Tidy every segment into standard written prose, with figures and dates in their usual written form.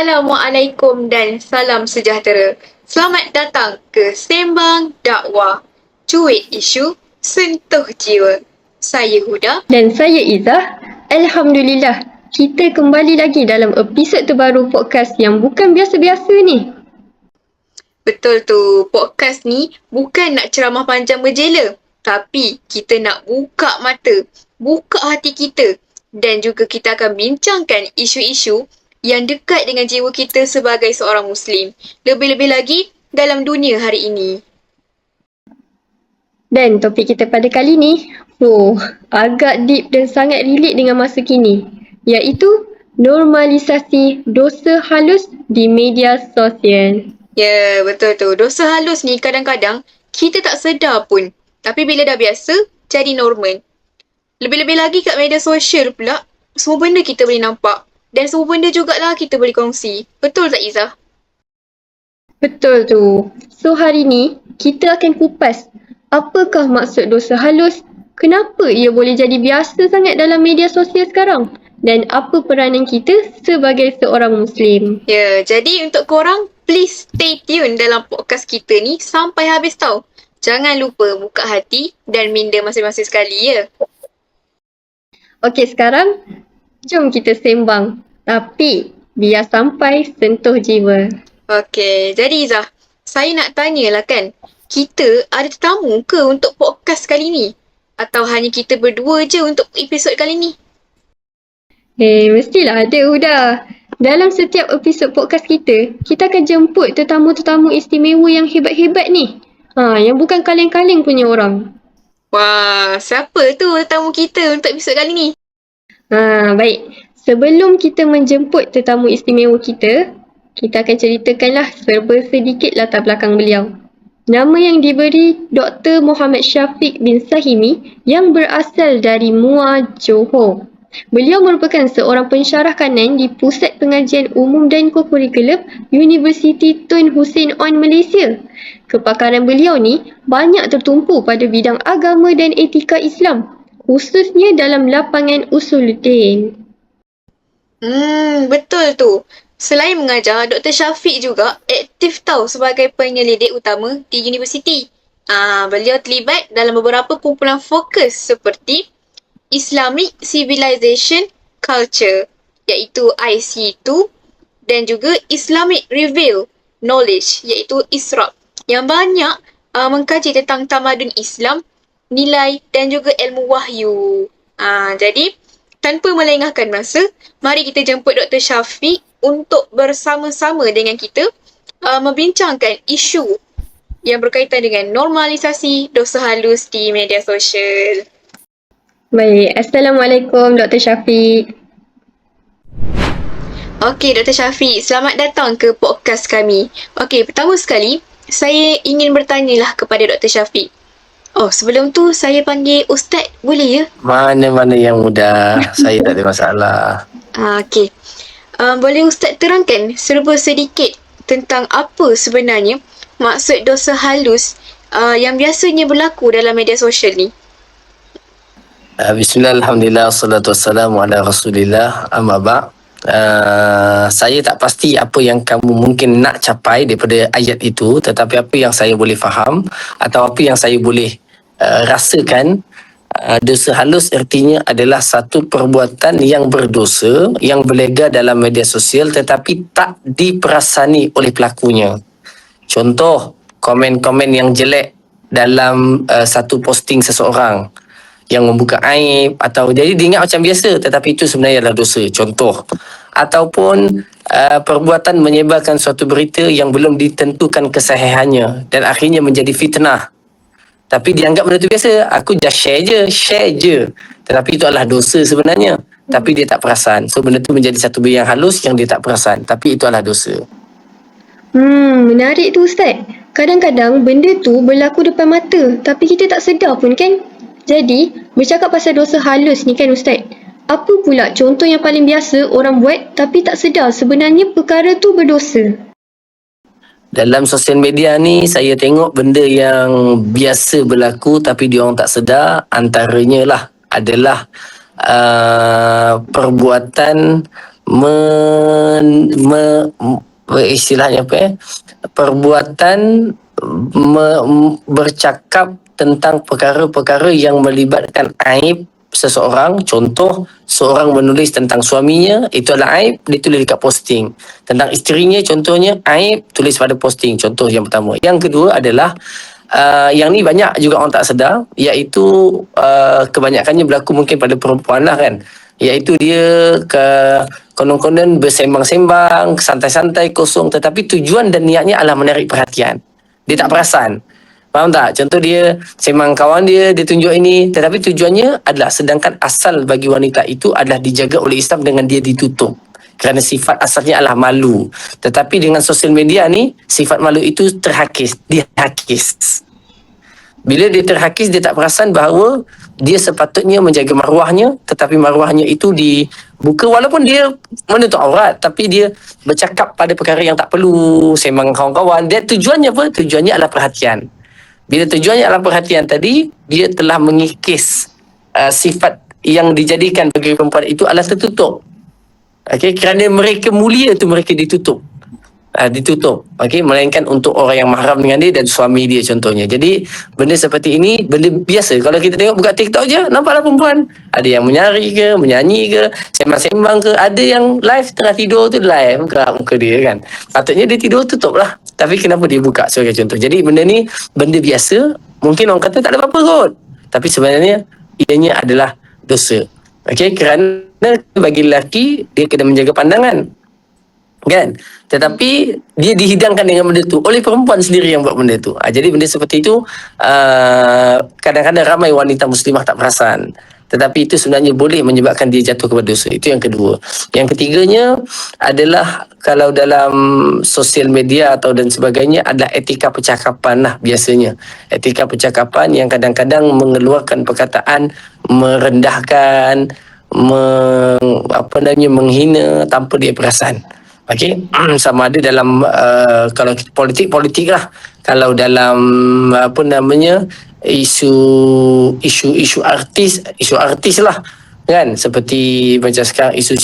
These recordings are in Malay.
Assalamualaikum dan salam sejahtera. Selamat datang ke Sembang Dakwah. Cuit isu, sentuh jiwa. Saya Huda. Dan saya Izzah. Alhamdulillah, kita kembali lagi dalam episod terbaru podcast yang bukan biasa-biasa ni. Betul tu, podcast ni bukan nak ceramah panjang berjela. Tapi kita nak buka mata, buka hati kita. Dan juga kita akan bincangkan isu-isu yang dekat dengan jiwa kita sebagai seorang Muslim. Lebih-lebih lagi dalam dunia hari ini. Dan topik kita pada kali ni, agak deep dan sangat relate dengan masa kini. Iaitu normalisasi dosa halus di media sosial. Ya, betul tu. Dosa halus ni kadang-kadang kita tak sedar pun. Tapi bila dah biasa, jadi normal. Lebih-lebih lagi kat media sosial pula, semua benda kita boleh nampak. Dan semua benda jugalah kita boleh kongsi. Betul tak Izzah? Betul tu. So hari ni, kita akan kupas apakah maksud dosa halus, kenapa ia boleh jadi biasa sangat dalam media sosial sekarang, dan apa peranan kita sebagai seorang Muslim. Ya, jadi untuk korang, please stay tune dalam podcast kita ni sampai habis tau. Jangan lupa buka hati dan minda masing-masing sekali ya. Okey, sekarang jom kita sembang. Tapi biar sampai sentuh jiwa. Okey, jadi Izzah, saya nak tanyalah kan, kita ada tetamu ke untuk podcast kali ni? Atau hanya kita berdua je untuk episod kali ni? Mestilah ada Huda. Dalam setiap episod podcast kita akan jemput tetamu-tetamu istimewa yang hebat-hebat ni. Yang bukan kaleng-kaleng punya orang. Wah, siapa tu tetamu kita untuk episod kali ni? Baik. Sebelum kita menjemput tetamu istimewa kita akan ceritakanlah serba sedikit latar belakang beliau. Nama yang diberi Dr. Muhammad Syafiq bin Sahimi yang berasal dari Muar, Johor. Beliau merupakan seorang pensyarah kanan di Pusat Pengajian Umum dan Kokurikulum Universiti Tun Hussein On Malaysia. Kepakaran beliau ni banyak tertumpu pada bidang agama dan etika Islam, khususnya dalam lapangan usuluddin. Betul tu. Selain mengajar, Dr. Syafiq juga aktif tau sebagai penyelidik utama di universiti. Beliau terlibat dalam beberapa kumpulan fokus seperti Islamic Civilization Culture, iaitu IC2, dan juga Islamic Reveal Knowledge, iaitu ISRAQ, yang banyak mengkaji tentang tamadun Islam, nilai dan juga ilmu wahyu. Jadi, tanpa melengahkan masa, mari kita jemput Dr. Syafiq untuk bersama-sama dengan kita membincangkan isu yang berkaitan dengan normalisasi dosa halus di media sosial. Baik, Assalamualaikum Dr. Syafiq. Okey, Dr. Syafiq, selamat datang ke podcast kami. Okey, pertama sekali, saya ingin bertanyalah kepada Dr. Syafiq. Sebelum tu saya panggil Ustaz, boleh ya? Mana-mana yang mudah, saya tak ada masalah. Okey. Boleh Ustaz terangkan serba sedikit tentang apa sebenarnya maksud dosa halus yang biasanya berlaku dalam media sosial ni? Bismillah, alhamdulillah, salatu wassalamu ala rasulillah, amma ba'. Saya tak pasti apa yang kamu mungkin nak capai daripada ayat itu, tetapi apa yang saya boleh faham atau apa yang saya boleh rasakan, dosa halus artinya adalah satu perbuatan yang berdosa yang berlega dalam media sosial tetapi tak diperasani oleh pelakunya. Contoh, komen-komen yang jelek dalam satu posting seseorang yang membuka aib, atau jadi diingat macam biasa tetapi itu sebenarnya adalah dosa. Contoh, ataupun perbuatan menyebarkan suatu berita yang belum ditentukan kesahihannya dan akhirnya menjadi fitnah, tapi dianggap benda tu biasa, aku just share je, tetapi itu adalah dosa sebenarnya, tapi dia tak perasan. So benda tu menjadi satu benda yang halus yang dia tak perasan, tapi itu adalah dosa. Menarik tu Ustaz. Kadang-kadang benda tu berlaku depan mata tapi kita tak sedar pun kan. Jadi, bercakap pasal dosa halus ni kan Ustaz, apa pula contoh yang paling biasa orang buat tapi tak sedar sebenarnya perkara tu berdosa? Dalam sosial media ni saya tengok benda yang biasa berlaku tapi diorang tak sedar. Antaranya lah adalah perbuatan istilahnya apa ya, perbuatan bercakap tentang perkara-perkara yang melibatkan aib seseorang. Contoh, seorang menulis tentang suaminya, itu adalah aib, dia tulis dekat posting. Tentang isterinya contohnya, aib, tulis pada posting. Contoh yang pertama. Yang kedua adalah yang ni banyak juga orang tak sedar, iaitu kebanyakannya berlaku mungkin pada perempuan lah kan, iaitu dia konon-konon bersembang-sembang, santai-santai, kosong, tetapi tujuan dan niatnya adalah menarik perhatian. Dia tak perasan. Faham tak? Contoh dia sembang kawan dia, dia tunjuk ini, tetapi tujuannya adalah, sedangkan asal bagi wanita itu adalah dijaga oleh Islam dengan dia ditutup. Kerana sifat asalnya adalah malu. Tetapi dengan sosial media ni, sifat malu itu terhakis, dihakis. Bila dia terhakis, dia tak perasan bahawa dia sepatutnya menjaga maruahnya, tetapi maruahnya itu dibuka, walaupun dia menutup aurat, tapi dia bercakap pada perkara yang tak perlu, sembang kawan-kawan. Dia tujuannya apa? Tujuannya adalah perhatian. Bila tujuannya adalah perhatian tadi, dia telah mengikis sifat yang dijadikan bagi perempuan itu adalah tertutup. Okey, kerana mereka mulia tu mereka ditutup. Ditutup. Okey, melainkan untuk orang yang mahram dengan dia dan suami dia contohnya. Jadi benda seperti ini benda biasa. Kalau kita tengok buka TikTok je, nampaklah perempuan. Ada yang menari ke, menyanyi ke, sembang-sembang ke, ada yang live tengah tidur tu live gerak muka dia kan. Patutnya dia tidur tutup lah. Tapi kenapa dia buka sebagai contoh? Jadi benda ni benda biasa. Mungkin orang kata tak ada apa-apa kot. Tapi sebenarnya ianya adalah dosa. Okey, kerana bagi lelaki dia kena menjaga pandangan. Kan? Tetapi dia dihidangkan dengan benda tu oleh perempuan sendiri yang buat benda tu. Jadi benda seperti itu kadang-kadang ramai wanita muslimah tak perasan. Tetapi itu sebenarnya boleh menyebabkan dia jatuh kepada dosa. Itu yang kedua. Yang ketiganya adalah kalau dalam sosial media atau dan sebagainya adalah etika percakapan lah biasanya. Etika percakapan yang kadang-kadang mengeluarkan perkataan merendahkan, menghina tanpa dia perasan. Okey, sama ada dalam kalau politik lah. Kalau dalam isu artis lah kan, seperti macam sekarang isu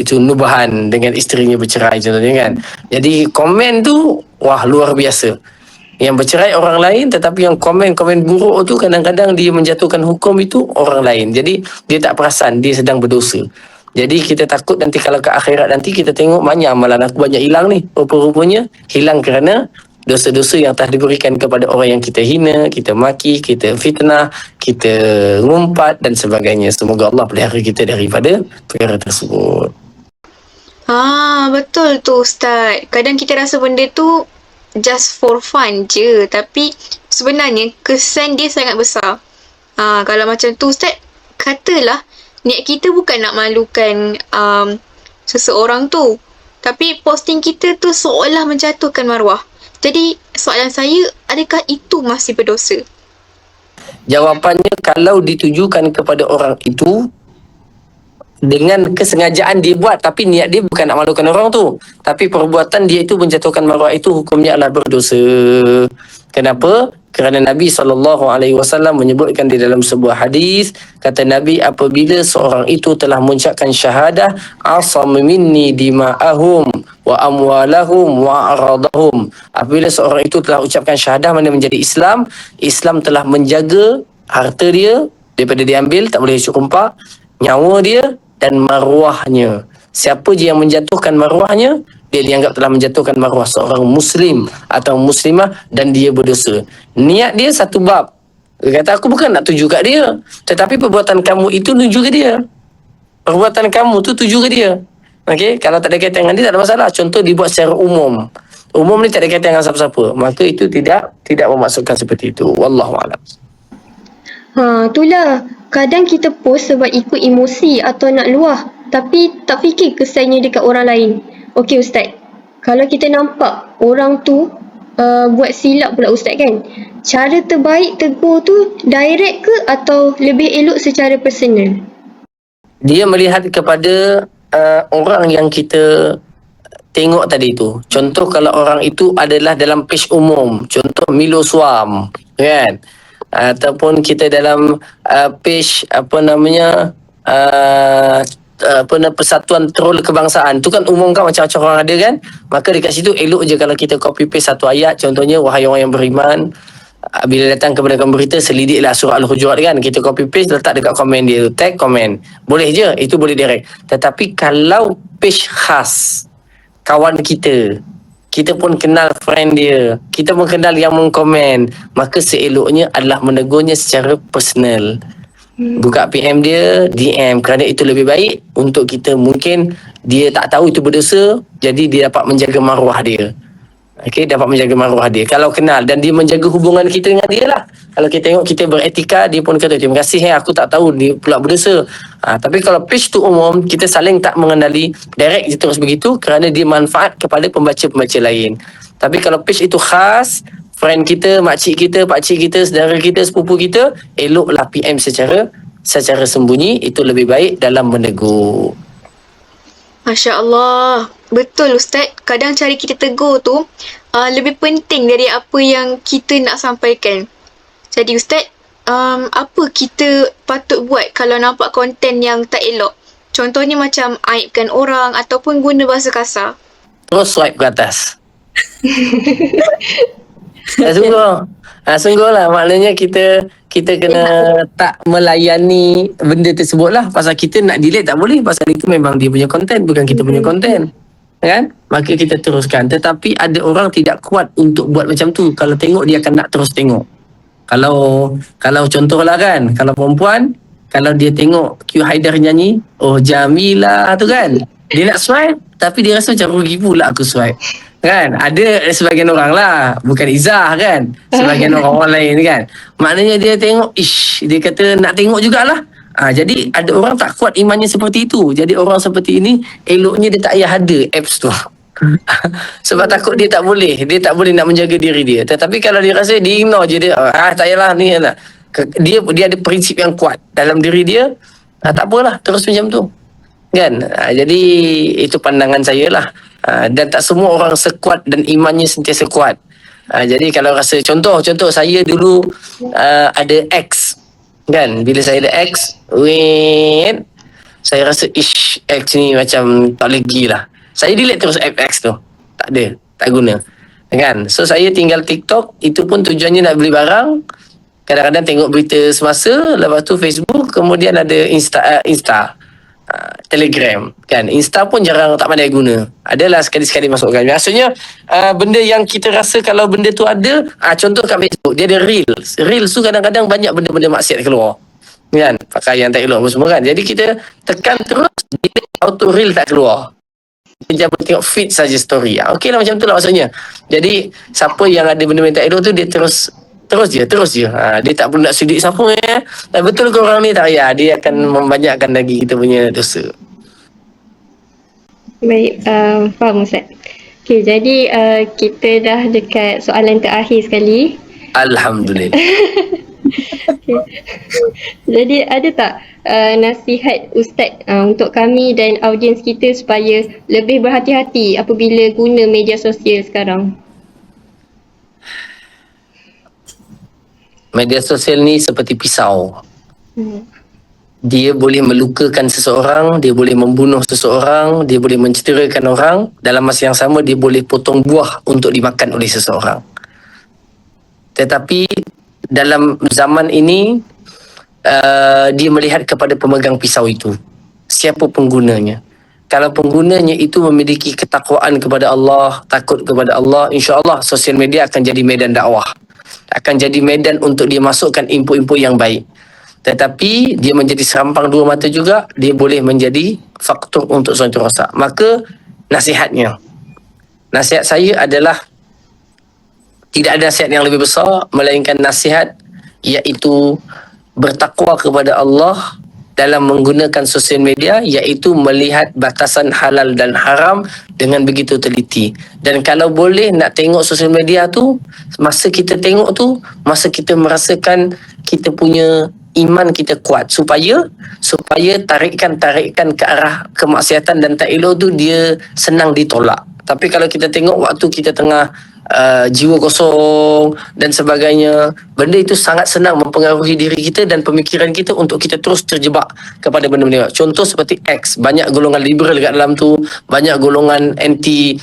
itu Nubahan dengan isterinya bercerai contohnya kan. Jadi komen tu wah luar biasa. Yang bercerai orang lain, tetapi yang komen-komen buruk tu kadang-kadang dia menjatuhkan hukum itu orang lain. Jadi dia tak perasan dia sedang berdosa. Jadi kita takut nanti kalau ke akhirat nanti kita tengok banyak amalan aku banyak hilang ni. Rupa-rupanya hilang kerana dosa-dosa yang telah diberikan kepada orang yang kita hina, kita maki, kita fitnah, kita ngumpat dan sebagainya. Semoga Allah pelihara kita daripada perkara tersebut. Betul tu Ustaz. Kadang kita rasa benda tu just for fun je, tapi sebenarnya kesan dia sangat besar. Kalau macam tu Ustaz, katalah niat kita bukan nak malukan seseorang tu, tapi posting kita tu seolah menjatuhkan maruah. Jadi soalan saya, adakah itu masih berdosa? Jawapannya, kalau ditujukan kepada orang itu dengan kesengajaan dia buat, tapi niat dia bukan nak malukan orang tu, tapi perbuatan dia itu menjatuhkan maruah, itu hukumnya adalah berdosa. Kenapa? Kerana Nabi SAW menyebutkan di dalam sebuah hadis, kata Nabi, apabila seorang itu telah mengucapkan syahadah, asam minni dima'ahum wa amwalahum wa aradahum. Apabila seorang itu telah ucapkan syahadah, mana menjadi Islam, Islam telah menjaga harta dia daripada diambil, tak boleh sumpah, nyawa dia dan maruahnya. Siapa je yang menjatuhkan maruahnya, dia dianggap telah menjatuhkan maruah seorang muslim atau muslimah dan dia berdosa. Niat dia satu bab. Dia kata, aku bukan nak tuju kat dia, tetapi perbuatan kamu itu tuju ke dia. Perbuatan kamu tu tuju ke dia. Okey, kalau tak ada kaitan dengan dia tak ada masalah. Contoh dibuat secara umum. Umum ni tak ada kaitan dengan siapa-siapa. Maka itu tidak bermaksudkan seperti itu. Wallahualam. Itulah. Kadang kita post sebab ikut emosi atau nak luah, tapi tak fikir kesannya dekat orang lain. Okey Ustaz, kalau kita nampak orang tu buat silap pula Ustaz kan, cara terbaik tegur tu direct ke atau lebih elok secara personal? Dia melihat kepada orang yang kita tengok tadi tu. Contoh kalau orang itu adalah dalam page umum, contoh Milo Suam kan, ataupun kita dalam page persatuan troll kebangsaan tu kan umum kan macam-macam orang ada kan, maka dekat situ elok je kalau kita copy paste satu ayat, contohnya wahai orang yang beriman, bila datang kepada kaum berita selidiklah surah Al-Hujurat kan, kita copy paste letak dekat komen dia, tag komen, boleh je, itu boleh direct. Tetapi kalau page khas kawan kita pun kenal friend dia, kita pun kenal yang mengkomen, maka seeloknya adalah menegurnya secara personal. Buka PM dia, DM, kerana itu lebih baik untuk kita. Mungkin dia tak tahu itu berdosa, jadi dia dapat menjaga maruah dia. Okey, dapat menjaga maruah dia kalau kenal, dan dia menjaga hubungan kita dengan dia lah. Kalau kita tengok kita beretika, dia pun kata terima kasih aku tak tahu dia pula berdosa. Tapi kalau page tu umum, kita saling tak mengenali, direct je terus begitu kerana dia manfaat kepada pembaca-pembaca lain. Tapi kalau page itu khas friend kita, makcik kita, pakcik kita, saudara kita, sepupu kita, eloklah PM secara sembunyi, itu lebih baik dalam menegur. Masya Allah. Betul Ustaz. Kadang cara kita tegur tu lebih penting dari apa yang kita nak sampaikan. Jadi Ustaz, apa kita patut buat kalau nampak konten yang tak elok? Contohnya macam aibkan orang ataupun guna bahasa kasar. Terus swipe ke atas. Sungguh lah, maknanya kita kena tak melayani benda tersebut lah. Pasal kita nak delete tak boleh, pasal itu memang dia punya konten, bukan kita punya konten, kan? Maka kita teruskan. Tetapi ada orang tidak kuat untuk buat macam tu. Kalau tengok dia akan nak terus tengok. Kalau contohlah kan, kalau perempuan, kalau dia tengok Q Haidar nyanyi, oh Jamila tu kan, dia nak swipe tapi dia rasa macam rugi pula aku swipe. Kan, ada sebagian orang lah, bukan Izzah kan, sebagian orang lain kan, maknanya dia tengok dia kata nak tengok jugalah. Jadi ada orang tak kuat imannya seperti itu. Jadi orang seperti ini eloknya dia tak payah ada apps tu. Sebab takut dia tak boleh nak menjaga diri dia. Tetapi kalau dia rasa dia ignore je, dia tak payahlah ni lah, dia ada prinsip yang kuat dalam diri dia, tak apalah, terus macam tu kan. Jadi itu pandangan saya lah. Dan tak semua orang sekuat dan imannya sentiasa kuat. Jadi kalau rasa contoh saya dulu ada X kan, bila saya ada X, saya rasa X ni macam tak lagi lah, saya delete terus X tu, tak ada, tak guna kan. So saya tinggal TikTok, itu pun tujuannya nak beli barang, kadang-kadang tengok berita semasa, lepas tu Facebook, kemudian ada Insta, Telegram kan. Insta pun jarang, tak pandai guna, adalah sekali-sekali masukkan. Maksudnya benda yang kita rasa kalau benda tu ada, contoh kat Facebook dia ada Reels tu, kadang-kadang banyak benda-benda maksiat keluar kan, pakaian tak elok semua kan. Jadi kita tekan terus, dia auto Reel tak keluar, dia jangan tengok feed saja story. Okey lah, macam tu lah maksudnya. Jadi siapa yang ada benda-benda tak elok tu, dia terus je. Dia tak perlu nak sidik siapa betul ke orang ni, tak payah, dia akan membanyakkan lagi kita punya dosa. Baik, faham Ustaz. Okay, jadi kita dah dekat soalan terakhir sekali. Alhamdulillah. Okay. Jadi ada tak nasihat Ustaz untuk kami dan audiens kita supaya lebih berhati-hati apabila guna media sosial sekarang? Media sosial ni seperti pisau. Dia boleh melukakan seseorang, dia boleh membunuh seseorang, dia boleh mencederakan orang. Dalam masa yang sama, dia boleh potong buah untuk dimakan oleh seseorang. Tetapi dalam zaman ini, dia melihat kepada pemegang pisau itu, siapa penggunanya. Kalau penggunanya itu memiliki ketakwaan kepada Allah, takut kepada Allah, insya-Allah sosial media akan jadi medan dakwah, akan jadi medan untuk dia masukkan input-input yang baik. Tetapi dia menjadi serampang dua mata juga, dia boleh menjadi faktor untuk sesuatu rosak. Maka nasihat saya adalah tidak ada nasihat yang lebih besar melainkan nasihat, iaitu bertakwa kepada Allah dalam menggunakan sosial media, iaitu melihat batasan halal dan haram dengan begitu teliti. Dan kalau boleh nak tengok sosial media tu, masa kita tengok tu, masa kita merasakan kita punya iman kita kuat, supaya tarikan ke arah kemaksiatan dan tak elok tu dia senang ditolak. Tapi kalau kita tengok waktu kita tengah jiwa kosong dan sebagainya. Benda itu sangat senang mempengaruhi diri kita dan pemikiran kita untuk kita terus terjebak kepada benda-benda. Contoh seperti X, banyak golongan liberal kat dalam tu, banyak golongan anti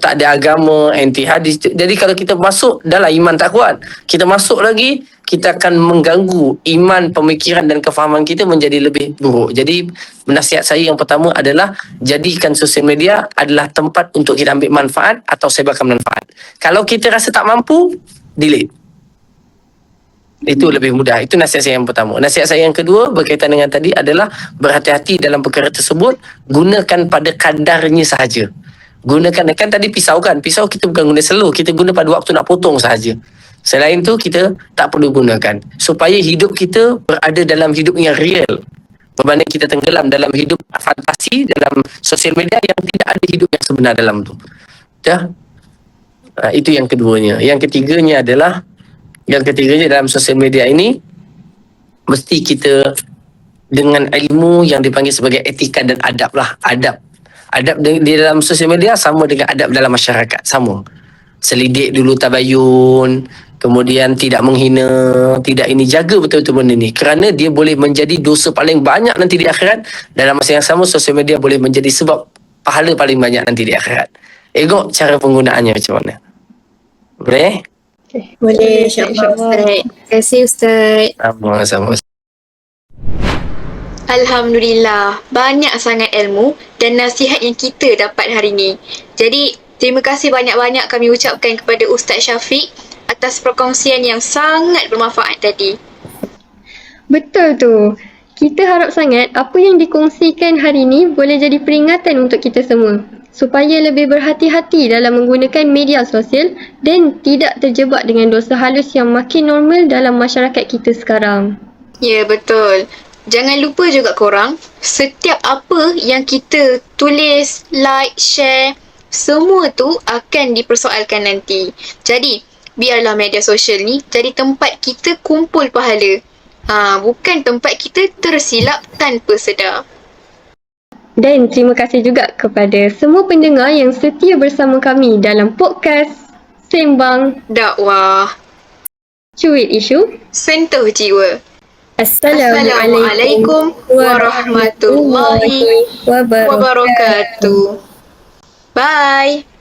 tak ada agama, anti hadis. Jadi kalau kita masuk, dah lah iman tak kuat, kita masuk lagi, kita akan mengganggu iman, pemikiran dan kefahaman kita menjadi lebih buruk. Jadi nasihat saya yang pertama adalah jadikan sosial media adalah tempat untuk kita ambil manfaat atau sebarkan manfaat. Kalau kita rasa tak mampu, delete. Itu lebih mudah. Itu nasihat saya yang pertama. Nasihat saya yang kedua berkaitan dengan tadi adalah berhati-hati dalam perkara tersebut. Gunakan pada kadarnya sahaja. Gunakan, kan tadi pisau kan. Pisau kita bukan guna slow. Kita guna pada waktu nak potong sahaja. Selain tu kita tak perlu gunakan. Supaya hidup kita berada dalam hidup yang real. Berbanding kita tenggelam dalam hidup fantasi, dalam sosial media yang tidak ada hidup yang sebenar dalam tu. Dah? Itu yang keduanya. Yang ketiganya dalam sosial media ini, mesti kita dengan ilmu yang dipanggil sebagai etika dan adab lah. Adab di dalam sosial media sama dengan adab dalam masyarakat. Sama. Selidik dulu tabayun, kemudian tidak menghina, tidak ini, jaga betul-betul benda ni. Kerana dia boleh menjadi dosa paling banyak nanti di akhirat. Dalam masa yang sama, sosial media boleh menjadi sebab pahala paling banyak nanti di akhirat. Tengok cara penggunaannya macam mana. Boleh? Boleh, insyaAllah Ustaz. Terima kasih Ustaz. Sama-sama. Alhamdulillah, banyak sangat ilmu dan nasihat yang kita dapat hari ini. Jadi, terima kasih banyak-banyak kami ucapkan kepada Ustaz Syafiq atas perkongsian yang sangat bermanfaat tadi. Betul tu. Kita harap sangat apa yang dikongsikan hari ini boleh jadi peringatan untuk kita semua. Supaya lebih berhati-hati dalam menggunakan media sosial dan tidak terjebak dengan dosa halus yang makin normal dalam masyarakat kita sekarang. Ya, betul. Jangan lupa juga korang, setiap apa yang kita tulis, like, share, semua tu akan dipersoalkan nanti. Jadi, biarlah media sosial ni jadi tempat kita kumpul pahala. Bukan tempat kita tersilap tanpa sedar. Dan terima kasih juga kepada semua pendengar yang setia bersama kami dalam podcast Sembang Dakwah, Cuit Isu. sentuh jiwa. Assalamualaikum warahmatullahi wabarakatuh. wabarakatuh. Bye.